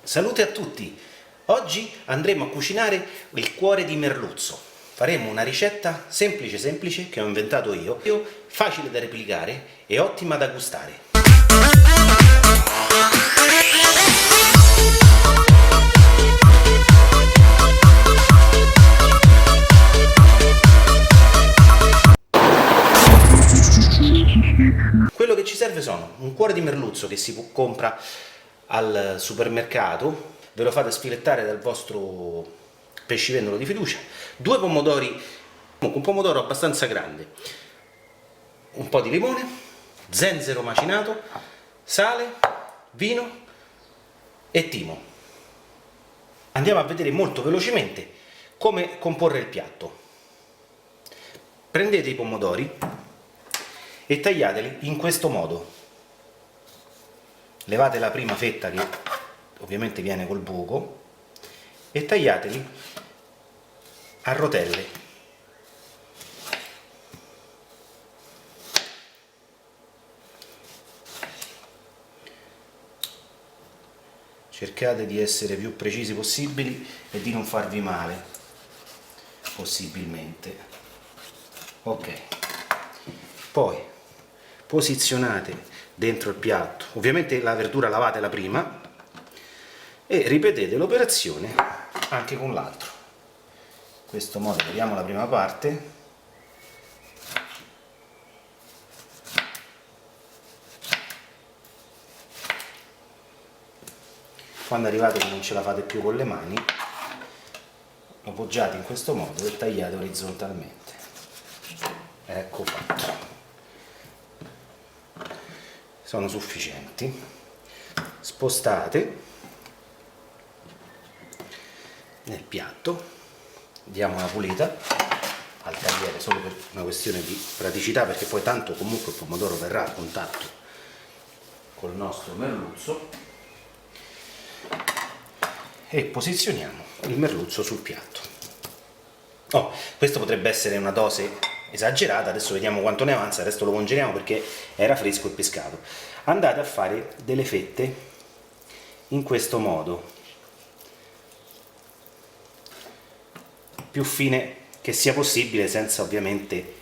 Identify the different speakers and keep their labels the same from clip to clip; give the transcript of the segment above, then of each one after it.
Speaker 1: Salute a tutti! Oggi andremo a cucinare il cuore di merluzzo. Faremo una ricetta semplice che ho inventato io, facile da replicare e ottima da gustare. Quello che ci serve sono un cuore di merluzzo che si compra al supermercato, ve lo fate sfilettare dal vostro pescivendolo di fiducia, 2 pomodori, un pomodoro abbastanza grande, un po' di limone, zenzero macinato, sale, vino e timo. Andiamo a vedere molto velocemente come comporre il piatto. Prendete i pomodori e tagliateli in questo modo. Levate la prima fetta che ovviamente viene col buco e tagliateli a rotelle. Cercate di essere più precisi possibili e di non farvi male, possibilmente. Ok, poi posizionate dentro il piatto, ovviamente la verdura lavatela prima e ripetete l'operazione anche con l'altro. In questo modo vediamo la prima parte. Quando arrivate che non ce la fate più con le mani, lo poggiate in questo modo e tagliate orizzontalmente. Ecco fatto. Sono sufficienti. Spostate nel piatto, diamo una pulita al tagliere solo per una questione di praticità, perché poi tanto comunque il pomodoro verrà a contatto col nostro merluzzo, e posizioniamo il merluzzo sul piatto. Questo potrebbe essere una dose esagerata, adesso vediamo quanto ne avanza, adesso lo congeliamo perché era fresco il pescato. Andate a fare delle fette in questo modo, più fine che sia possibile, senza ovviamente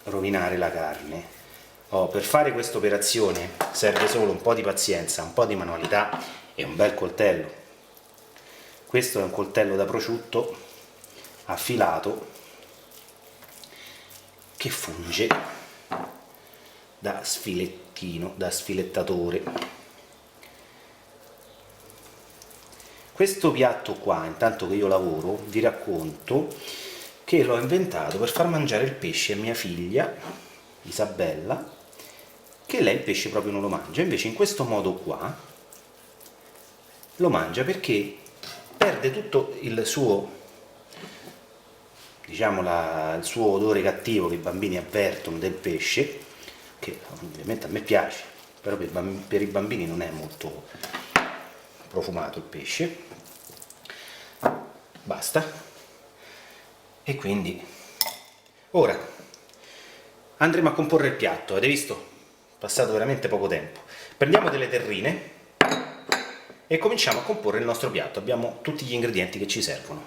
Speaker 1: rovinare la carne. Per fare questa operazione serve solo un po' di pazienza, un po' di manualità e un bel coltello. Questo è un coltello da prosciutto affilato che funge da sfilettino, da sfilettatore. Questo piatto qua, intanto che io lavoro, vi racconto che l'ho inventato per far mangiare il pesce a mia figlia Isabella, che lei il pesce proprio non lo mangia, invece in questo modo qua lo mangia perché perde tutto il suo, diciamo, il suo odore cattivo che i bambini avvertono del pesce, che ovviamente a me piace, però per i bambini non è molto profumato il pesce. Basta. E quindi ora andremo a comporre il piatto. Avete visto? Passato veramente poco tempo. Prendiamo delle terrine e cominciamo a comporre il nostro piatto. Abbiamo tutti gli ingredienti che ci servono.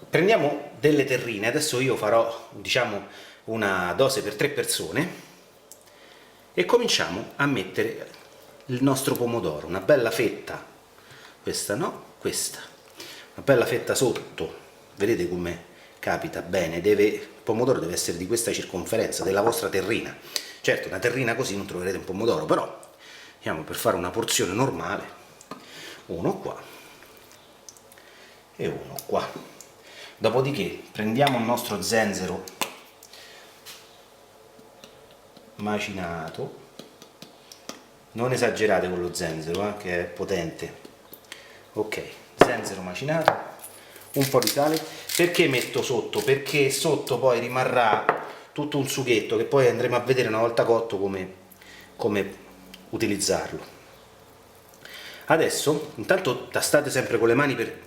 Speaker 1: Prendiamo delle terrine, adesso io farò, diciamo, una dose per 3 persone e cominciamo a mettere il nostro pomodoro, una bella fetta, questa no, questa, una bella fetta sotto, vedete come capita bene, il pomodoro deve essere di questa circonferenza, della vostra terrina. Certo, una terrina così non troverete un pomodoro, però diciamo, per fare una porzione normale, uno qua e uno qua. Dopodiché prendiamo il nostro zenzero macinato, non esagerate con lo zenzero che è potente. Ok, zenzero macinato, un po' di sale. Perché metto sotto? Perché sotto poi rimarrà tutto un sughetto che poi andremo a vedere una volta cotto come utilizzarlo. Adesso intanto tastate sempre con le mani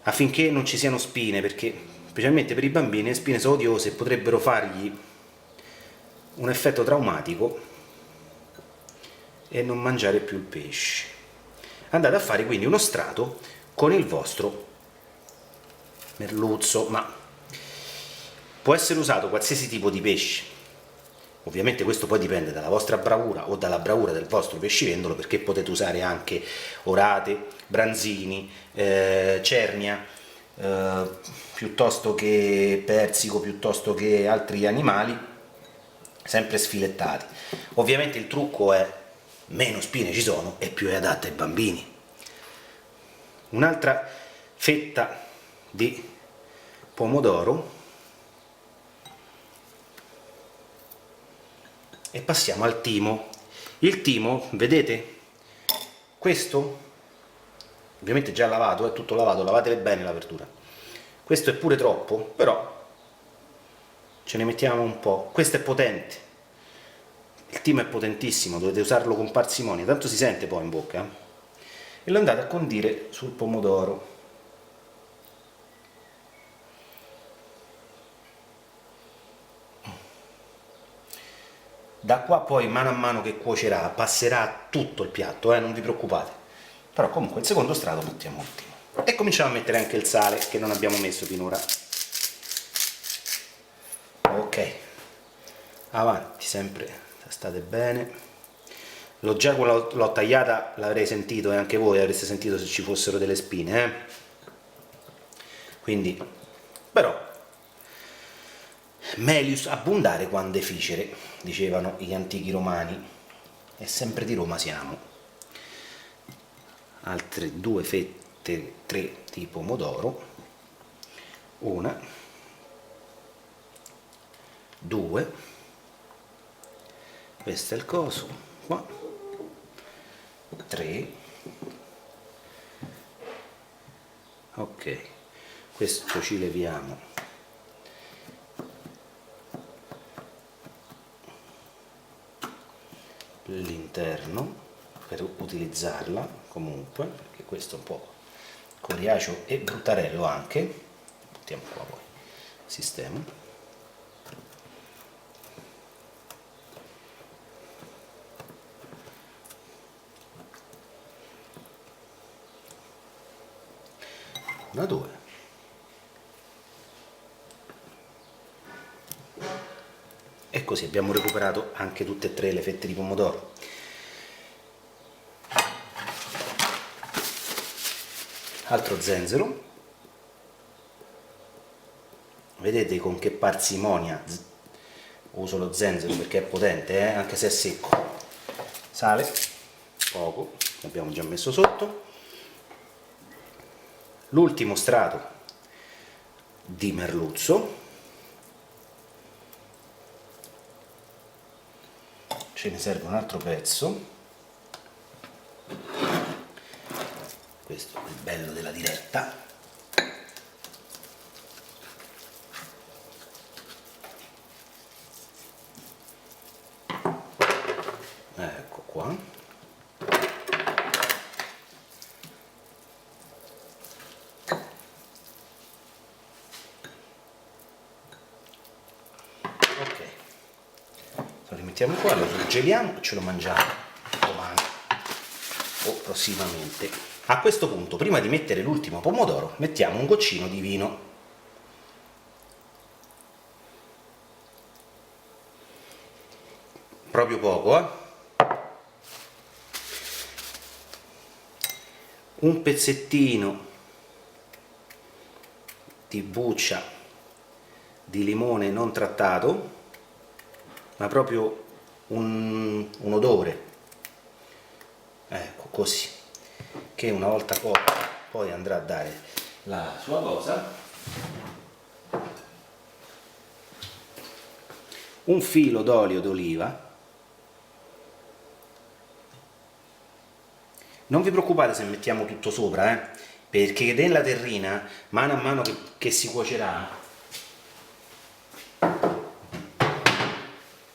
Speaker 1: affinché non ci siano spine, perché specialmente per i bambini le spine sono odiose e potrebbero fargli un effetto traumatico e non mangiare più il pesce. andate a fare quindi uno strato con il vostro merluzzo, ma può essere usato qualsiasi tipo di pesce. Ovviamente questo poi dipende dalla vostra bravura o dalla bravura del vostro pescivendolo, perché potete usare anche orate, branzini, cernia, piuttosto che persico, piuttosto che altri animali, sempre sfilettati. Ovviamente il trucco è: meno spine ci sono e più è adatta ai bambini. Un'altra fetta di pomodoro e passiamo al timo. Il timo, vedete, questo ovviamente già lavato, è tutto lavato, lavatele bene la verdura. Questo è pure troppo, però ce ne mettiamo un po'. Questo è potente, il timo è potentissimo, dovete usarlo con parsimonia, tanto si sente poi in bocca, e lo andate a condire sul pomodoro. Da qua poi mano a mano che cuocerà passerà tutto il piatto, non vi preoccupate. Però comunque il secondo strato mettiamo il timo. E cominciamo a mettere anche il sale che non abbiamo messo finora. Ok, avanti, sempre state bene. Già quando l'ho tagliata l'avrei sentito, e anche voi avreste sentito se ci fossero delle spine, Quindi, però, melius abundare quam deficere, dicevano gli antichi romani, e sempre di Roma siamo. Altre 2 fette, 3 di pomodoro, 1, 2, questo è il coso qua, 3, ok, questo ci leviamo l'interno per utilizzarla comunque, perché questo è un po' coriaceo e bruttarello anche. Mettiamo qua poi sistema. Una, 2, e così abbiamo recuperato anche tutte e 3 le fette di pomodoro. Altro zenzero, vedete con che parsimonia uso lo zenzero, perché è potente, anche se è secco. Sale, poco, l'abbiamo già messo sotto. L'ultimo strato di merluzzo, ce ne serve un altro pezzo. Questo è il bello della diretta. Ecco qua. Ok, lo rimettiamo qua, lo surgeliamo e ce lo mangiamo domani o prossimamente. A questo punto, prima di mettere l'ultimo pomodoro, mettiamo un goccino di vino. Proprio poco, Un pezzettino di buccia di limone non trattato, ma proprio un odore, ecco così, che una volta poi andrà a dare la sua cosa. Un filo d'olio d'oliva. Non vi preoccupate se mettiamo tutto sopra, perché nella terrina, mano a mano che si cuocerà,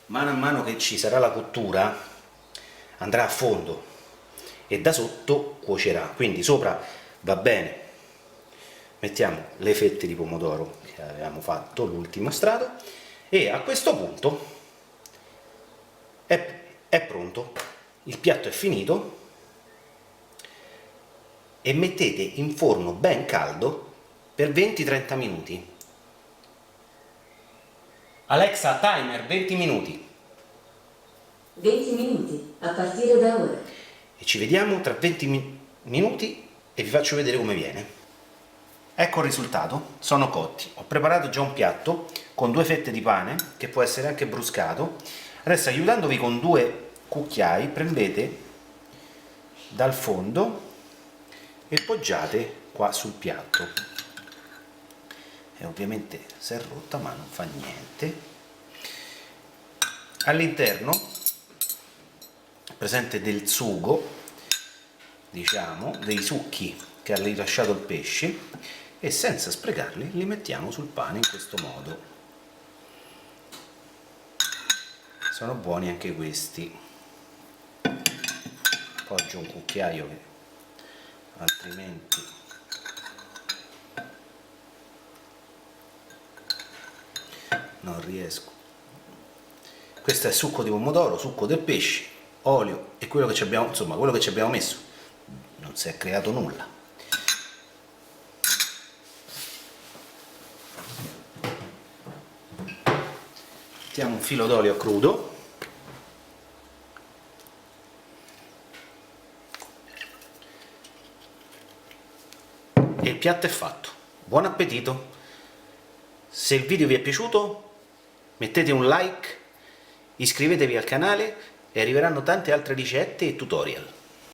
Speaker 1: mano a mano che ci sarà la cottura, andrà a fondo e da sotto cuocerà. Quindi sopra va bene, mettiamo le fette di pomodoro che avevamo fatto, l'ultimo strato, e a questo punto è pronto. Il piatto è finito. e mettete in forno ben caldo per 20-30 minuti. Alexa, timer 20 minuti.
Speaker 2: 20 minuti, a partire da ora.
Speaker 1: E ci vediamo tra 20 minuti e vi faccio vedere come viene. Ecco il risultato, sono cotti. Ho preparato già un piatto con 2 fette di pane, che può essere anche bruscato. Adesso, aiutandovi con 2 cucchiai, prendete dal fondo e poggiate qua sul piatto. E ovviamente si è rotta, ma non fa niente. All'interno è presente del sugo, diciamo, dei succhi che ha rilasciato il pesce, e senza sprecarli li mettiamo sul pane in questo modo. Sono buoni anche questi. Poggio un cucchiaio che altrimenti non riesco. Questo è succo di pomodoro, succo del pesce, olio e quello che ci abbiamo, insomma, quello che ci abbiamo messo. Non si è creato nulla. Mettiamo un filo d'olio a crudo. E il piatto è fatto. Buon appetito! Se il video vi è piaciuto, mettete un like, iscrivetevi al canale e arriveranno tante altre ricette e tutorial.